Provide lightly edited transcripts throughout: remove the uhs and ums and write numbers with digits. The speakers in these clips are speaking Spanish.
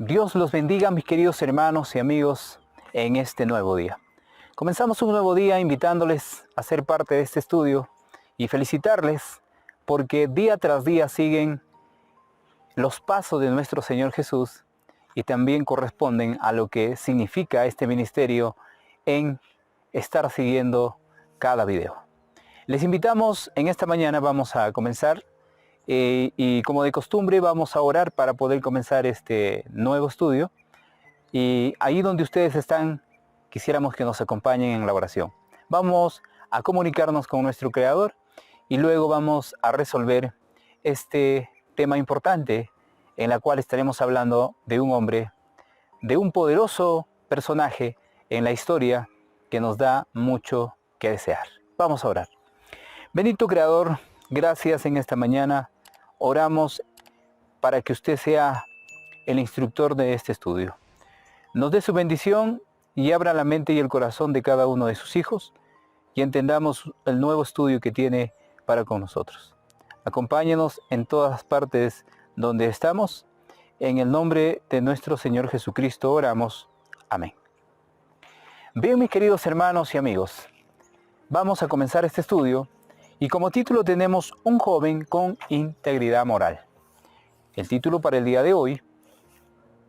Dios los bendiga, mis queridos hermanos y amigos, en este nuevo día. Comenzamos un nuevo día invitándoles a ser parte de este estudio y felicitarles porque día tras día siguen los pasos de nuestro Señor Jesús y también corresponden a lo que significa este ministerio en estar siguiendo cada video. Les invitamos, en esta mañana vamos a comenzar y como de costumbre vamos a orar para poder comenzar este nuevo estudio. Y ahí donde ustedes están, quisiéramos que nos acompañen en la oración. Vamos a comunicarnos con nuestro Creador y luego vamos a resolver este tema importante en la cual estaremos hablando de un hombre, de un poderoso personaje en la historia que nos da mucho que desear. Vamos a orar. Bendito Creador, gracias en esta mañana. Oramos para que usted sea el instructor de este estudio. Nos dé su bendición y abra la mente y el corazón de cada uno de sus hijos y entendamos el nuevo estudio que tiene para con nosotros. Acompáñenos en todas partes donde estamos. En el nombre de nuestro Señor Jesucristo oramos. Amén. Bien, mis queridos hermanos y amigos, vamos a comenzar este estudio y como título tenemos Un joven con integridad moral. El título para el día de hoy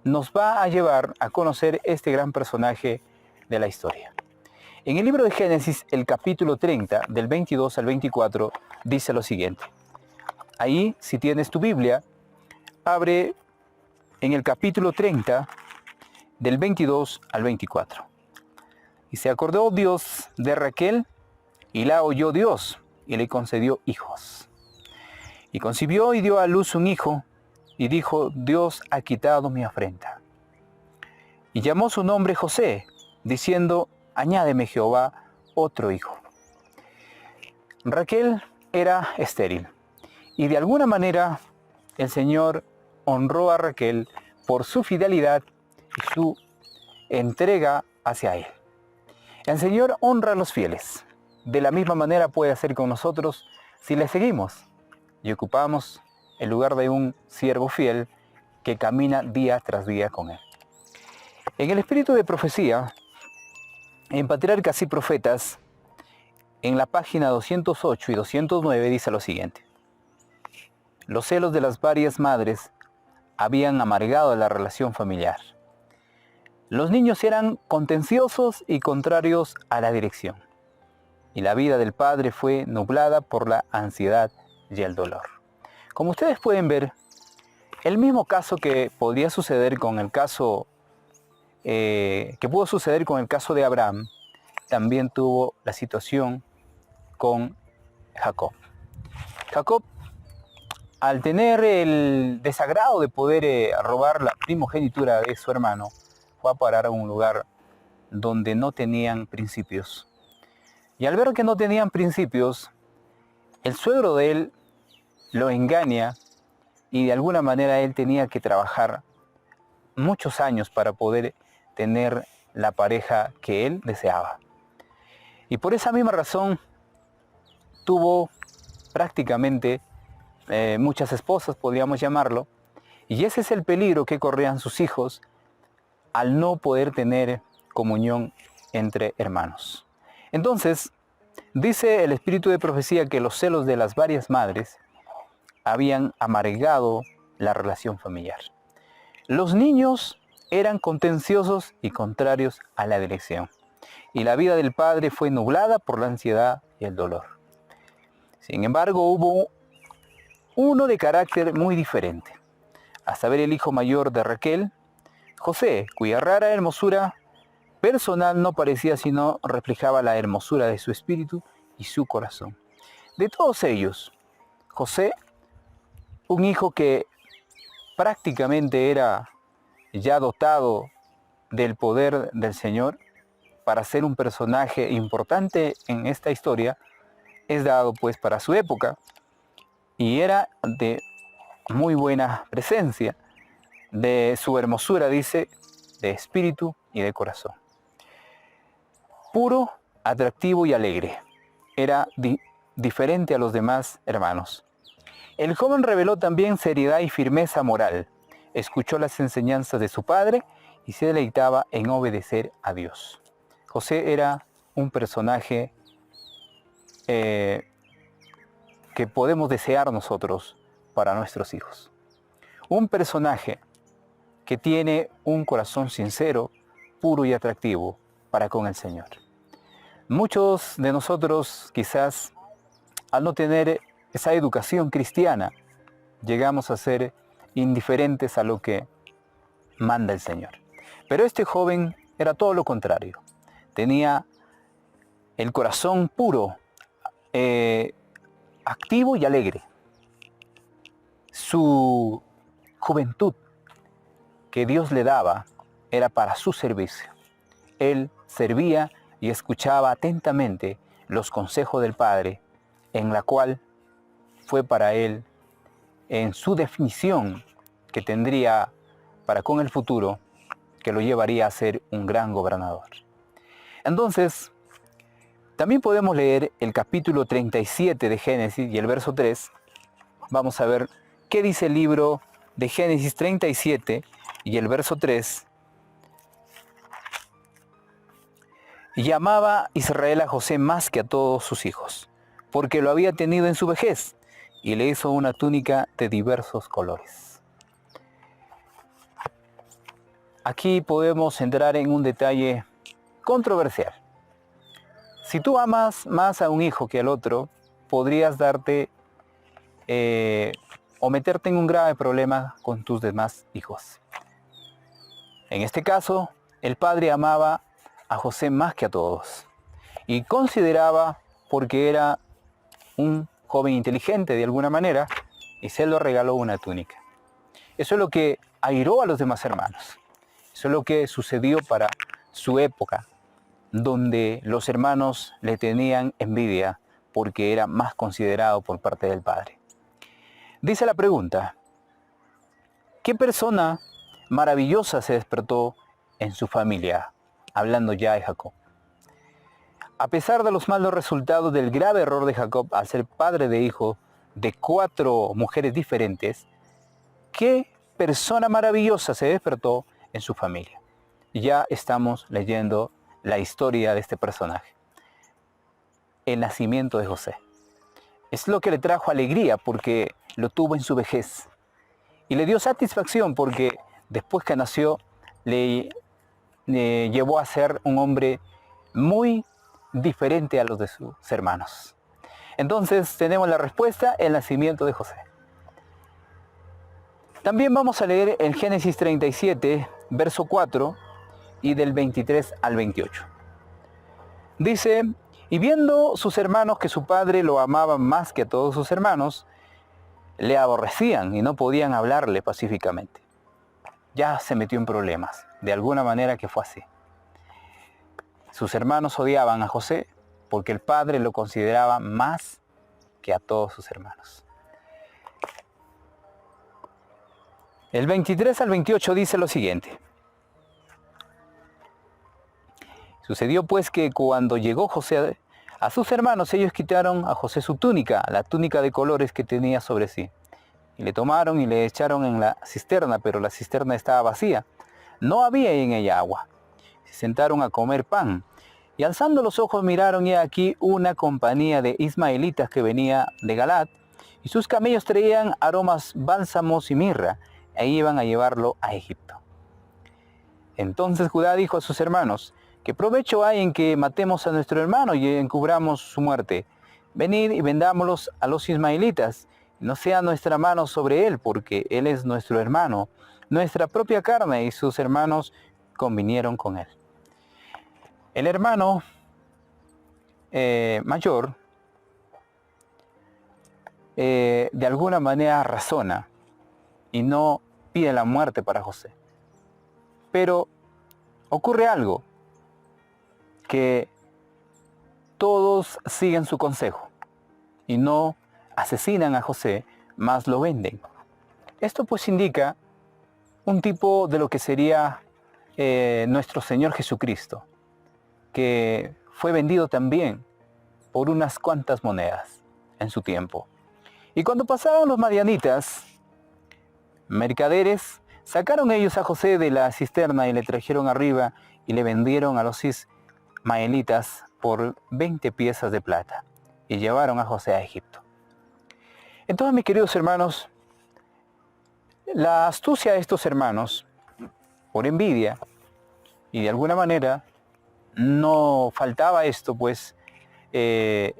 nos va a llevar a conocer este gran personaje de la historia. En el libro de Génesis, el capítulo 30, del 22 al 24, dice lo siguiente. Ahí, si tienes tu Biblia, abre en el capítulo 30, del 22 al 24. Y se acordó Dios de Raquel, y la oyó Dios, y le concedió hijos. Y concibió y dio a luz un hijo, y dijo, Dios ha quitado mi afrenta. Y llamó su nombre José, diciendo, añádeme Jehová otro hijo. Raquel era estéril, y de alguna manera el Señor honró a Raquel por su fidelidad y su entrega hacia Él. El Señor honra a los fieles. De la misma manera puede hacer con nosotros si le seguimos y ocupamos el lugar de un siervo fiel que camina día tras día con Él. En el espíritu de profecía, en Patriarcas y Profetas, en la página 208 y 209 dice lo siguiente. Los celos de las varias madres habían amargado la relación familiar. Los niños eran contenciosos y contrarios a la dirección. Y la vida del padre fue nublada por la ansiedad y el dolor. Como ustedes pueden ver, el mismo caso que podría suceder con el caso que pudo suceder con el caso de Abraham, también tuvo la situación con Jacob. Jacob, al tener el desagrado de poder robar la primogenitura de su hermano, fue a parar a un lugar donde no tenían principios. Y al ver que no tenían principios, el suegro de él lo engaña y de alguna manera él tenía que trabajar muchos años para poder tener la pareja que él deseaba. Y por esa misma razón tuvo prácticamente muchas esposas, podríamos llamarlo, y ese es el peligro que corrían sus hijos al no poder tener comunión entre hermanos. Entonces, dice el espíritu de profecía que los celos de las varias madres habían amargado la relación familiar. Los niños eran contenciosos y contrarios a la dirección, y la vida del padre fue nublada por la ansiedad y el dolor. Sin embargo, hubo uno de carácter muy diferente, a saber el hijo mayor de Raquel, José, cuya rara hermosura personal no parecía sino reflejaba la hermosura de su espíritu y su corazón. De todos ellos, José, un hijo que prácticamente era ya dotado del poder del Señor para ser un personaje importante en esta historia, es dado pues para su época y era de muy buena presencia, de su hermosura, dice, de espíritu y de corazón. Puro, atractivo y alegre. Era diferente a los demás hermanos. El joven reveló también seriedad y firmeza moral. escuchó las enseñanzas de su padre y se deleitaba en obedecer a Dios. José era un personaje que podemos desear nosotros para nuestros hijos. Un personaje que tiene un corazón sincero, puro y atractivo para con el Señor. Muchos de nosotros quizás al no tener esa educación cristiana, llegamos a ser indiferentes a lo que manda el Señor. Pero este joven era todo lo contrario. Tenía el corazón puro, activo y alegre. Su juventud que Dios le daba era para su servicio. Él servía y escuchaba atentamente los consejos del Padre, en la cual fue para él, en su definición que tendría para con el futuro, que lo llevaría a ser un gran gobernador. Entonces, también podemos leer el capítulo 37 de Génesis y el verso 3. Vamos a ver qué dice el libro de Génesis 37 y el verso 3. Y amaba Israel a José más que a todos sus hijos, porque lo había tenido en su vejez, y le hizo una túnica de diversos colores. Aquí podemos entrar en un detalle controversial. Si tú amas más a un hijo que al otro, podrías darte o meterte en un grave problema con tus demás hijos. En este caso, el padre amaba a José más que a todos y consideraba, porque era un joven inteligente de alguna manera, y se lo regaló una túnica. Eso es lo que airó a los demás hermanos. Eso es lo que sucedió para su época, donde los hermanos le tenían envidia porque era más considerado por parte del padre. Dice la pregunta, ¿qué persona maravillosa se despertó en su familia? Hablando ya de Jacob. A pesar de los malos resultados del grave error de Jacob al ser padre de hijo de 4 mujeres diferentes, ¿qué persona maravillosa se despertó en su familia? Ya estamos leyendo la historia de este personaje. El nacimiento de José. Es lo que le trajo alegría porque lo tuvo en su vejez. Y le dio satisfacción porque después que nació le llevó a ser un hombre muy diferente a los de sus hermanos. Entonces tenemos la respuesta, el nacimiento de José. También vamos a leer el Génesis 37, verso 4 y del 23 al 28. Dice, y viendo sus hermanos que su padre lo amaba más que a todos sus hermanos, le aborrecían y no podían hablarle pacíficamente. Ya se metió en problemas, de alguna manera que fue así. Sus hermanos odiaban a José porque el padre lo consideraba más que a todos sus hermanos. El 23 al 28 dice lo siguiente. Sucedió pues que cuando llegó José a sus hermanos, ellos quitaron a José su túnica, la túnica de colores que tenía sobre sí. Y le tomaron y le echaron en la cisterna, pero la cisterna estaba vacía. No había en ella agua. Se sentaron a comer pan. Y alzando los ojos miraron y aquí una compañía de ismaelitas que venía de Galat, y sus camellos traían aromas, bálsamos y mirra, e iban a llevarlo a Egipto. Entonces Judá dijo a sus hermanos, ¿qué provecho hay en que matemos a nuestro hermano y encubramos su muerte? Venid y vendámoslos a los ismaelitas, no sea nuestra mano sobre él, porque él es nuestro hermano, nuestra propia carne, y sus hermanos convinieron con él. El hermano mayor de alguna manera razona y no pide la muerte para José. Pero ocurre algo, que todos siguen su consejo y no asesinan a José, mas lo venden. Esto pues indica un tipo de lo que sería nuestro Señor Jesucristo, que fue vendido también por unas cuantas monedas en su tiempo. Y cuando pasaban los madianitas, mercaderes, Sacaron ellos a José de la cisterna y le trajeron arriba y le vendieron a los ismaelitas por 20 piezas de plata y llevaron a José a Egipto. Entonces, mis queridos hermanos, la astucia de estos hermanos, por envidia, y de alguna manera no faltaba esto, pues el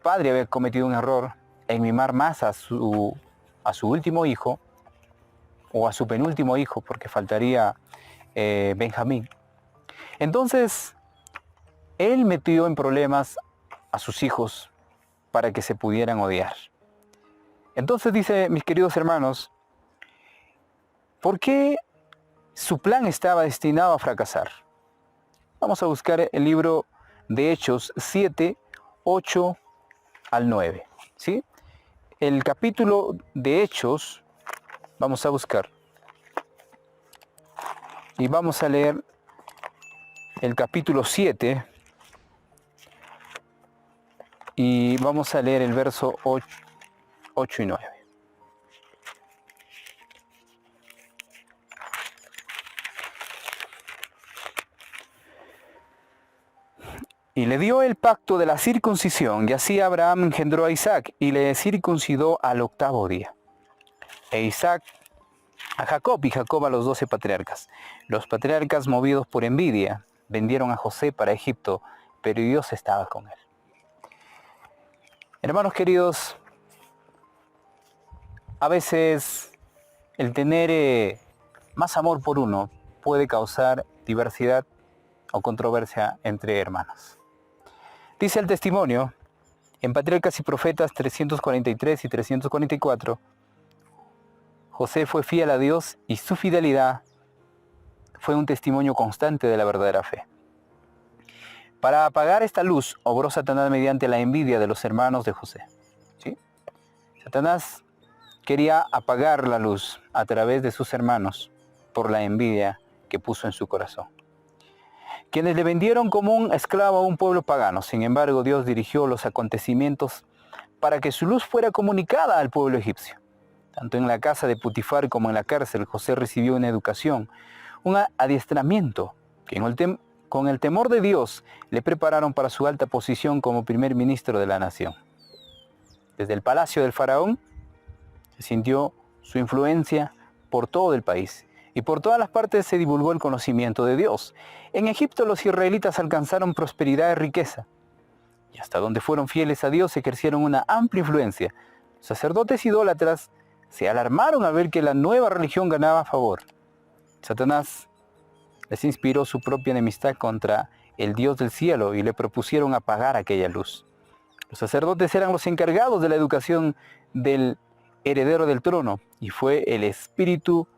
padre había cometido un error en mimar más a su último hijo, o a su penúltimo hijo, porque faltaría Benjamín. Entonces, él metió en problemas a sus hijos para que se pudieran odiar. Entonces dice, mis queridos hermanos, ¿por qué su plan estaba destinado a fracasar? Vamos a buscar el libro de Hechos 7, 8 al 9. ¿Sí? El capítulo de Hechos, vamos a buscar. Y vamos a leer el capítulo 7. Y vamos a leer el verso 8 y 9. Y le dio el pacto de la circuncisión, y así Abraham engendró a Isaac, y le circuncidó al 8º día. E Isaac a Jacob, y Jacob a los 12 patriarcas. Los patriarcas, movidos por envidia, vendieron a José para Egipto, pero Dios estaba con él. Hermanos queridos, a veces el tener más amor por uno puede causar diversidad o controversia entre hermanos. Dice el testimonio, en Patriarcas y Profetas 343 y 344, José fue fiel a Dios y su fidelidad fue un testimonio constante de la verdadera fe. Para apagar esta luz, obró Satanás mediante la envidia de los hermanos de José. ¿Sí? Satanás quería apagar la luz a través de sus hermanos por la envidia que puso en su corazón, quienes le vendieron como un esclavo a un pueblo pagano. Sin embargo, Dios dirigió los acontecimientos para que su luz fuera comunicada al pueblo egipcio. Tanto en la casa de Putifar como en la cárcel, José recibió una educación, un adiestramiento que con el temor de Dios le prepararon para su alta posición como primer ministro de la nación. Desde el palacio del faraón se sintió su influencia por todo el país y por todas las partes se divulgó el conocimiento de Dios. En Egipto los israelitas alcanzaron prosperidad y riqueza, y hasta donde fueron fieles a Dios ejercieron una amplia influencia. Los sacerdotes idólatras se alarmaron al ver que la nueva religión ganaba favor. Satanás les inspiró su propia enemistad contra el Dios del cielo y le propusieron apagar aquella luz. Los sacerdotes eran los encargados de la educación del heredero del trono, y fue el espíritu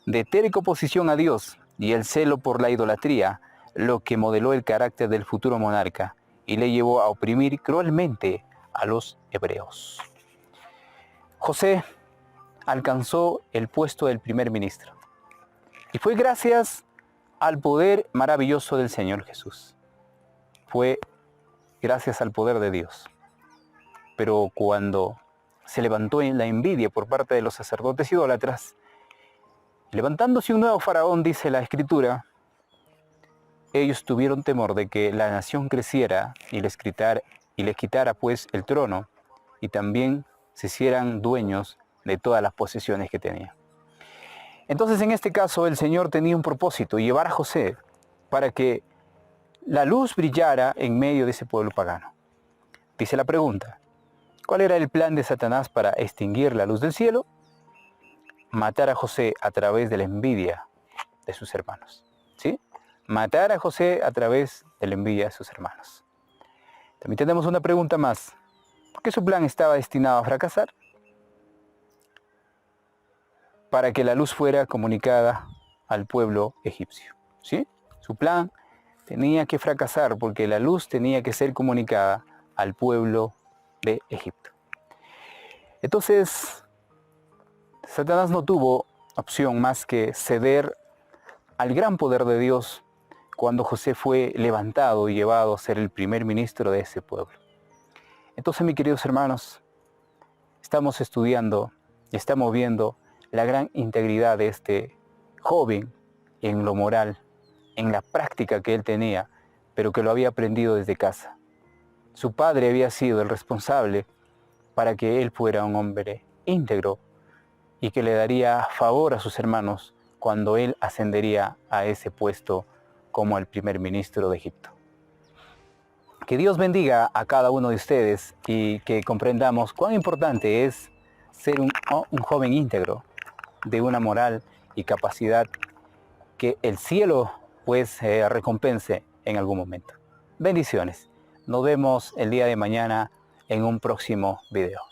de terca oposición a Dios y el celo por la idolatría lo que modeló el carácter del futuro monarca y le llevó a oprimir cruelmente a los hebreos. José alcanzó el puesto del primer ministro y fue gracias al poder maravilloso del Señor Jesús. Fue gracias al poder de Dios. Pero cuando se levantó en la envidia por parte de los sacerdotes idólatras, levantándose un nuevo faraón, dice la Escritura, ellos tuvieron temor de que la nación creciera y les quitara pues el trono, y también se hicieran dueños de todas las posesiones que tenían. Entonces, en este caso, el Señor tenía un propósito, llevar a José para que la luz brillara en medio de ese pueblo pagano. Dice la pregunta, ¿cuál era el plan de Satanás para extinguir la luz del cielo? Matar a José a través de la envidia de sus hermanos. ¿Sí? Matar a José a través de la envidia de sus hermanos. También tenemos una pregunta más. ¿Por qué su plan estaba destinado a fracasar? Para que la luz fuera comunicada al pueblo egipcio. ¿Sí? Su plan tenía que fracasar porque la luz tenía que ser comunicada al pueblo de Egipto. Entonces, Satanás no tuvo opción más que ceder al gran poder de Dios cuando José fue levantado y llevado a ser el primer ministro de ese pueblo. Entonces, mis queridos hermanos, estamos estudiando y estamos viendo la gran integridad de este joven en lo moral, en la práctica que él tenía, pero que lo había aprendido desde casa. Su padre había sido el responsable para que él fuera un hombre íntegro y que le daría favor a sus hermanos cuando él ascendería a ese puesto como el primer ministro de Egipto. Que Dios bendiga a cada uno de ustedes y que comprendamos cuán importante es ser un joven íntegro, de una moral y capacidad que el cielo pues recompense en algún momento. Bendiciones. Nos vemos el día de mañana en un próximo video.